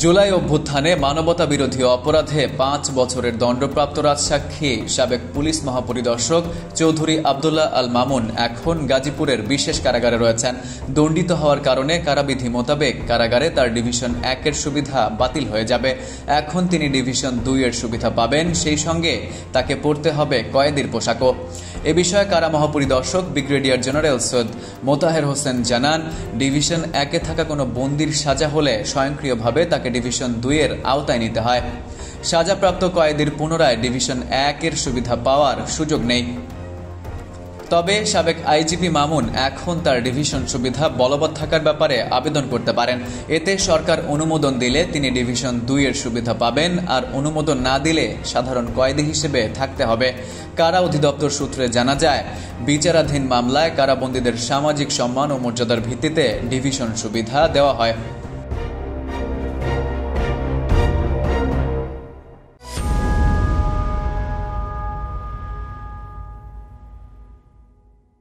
জুলাই অভ্যুত্থানে মানবতা বিরোধী অপরাধে ৫ বছরের দণ্ডপ্রাপ্ত রাজসাক্ষী সাবেক পুলিশ মহাপরিদর্শক চৌধুরী আব্দুল্লাহ আল মামুন এখন গাজীপুরের বিশেষ কারাগারে রয়েছেন। দণ্ডিত হওয়ার কারণে কারাবিধি মোতাবেক কারাগারে তার ডিভিশন ১-এর সুবিধা বাতিল হয়ে যাবে। এখন তিনি ডিভিশন ২-এর সুবিধা পাবেন, সেই সঙ্গে তাকে পড়তে হবে কয়েদির পোশাকও। এ বিষয়ে কারা মহাপরিদর্শক ব্রিগেডিয়ার জেনারেল সৈয়দ মোতাহের হোসেন জানান, ডিভিশন ১-এ থাকা কোনো বন্দির সাজা হলে স্বয়ংক্রিয়ভাবে তাকে ডিভিশন ২-এর আওতায় নিতে হয়। সাজাপ্রাপ্ত কয়েদির পুনরায় ডিভিশন ১-এর সুবিধা পাওয়ার সুযোগ নেই। তবে সাবেক আইজিপি মামুন এখন তার ডিভিশন সুবিধা বলবৎ থাকার ব্যাপারে আবেদন করতে পারেন। এতে সরকার অনুমোদন দিলে তিনি ডিভিশন ২-এর সুবিধা পাবেন, আর অনুমোদন না দিলে সাধারণ কয়েদি হিসেবে থাকতে হবে। কারা অধিদপ্তর সূত্রে জানা যায়, বিচারাধীন মামলায় কারাবন্দীদের সামাজিক সম্মান ও মর্যাদার ভিত্তিতে ডিভিশন সুবিধা দেওয়া হয়।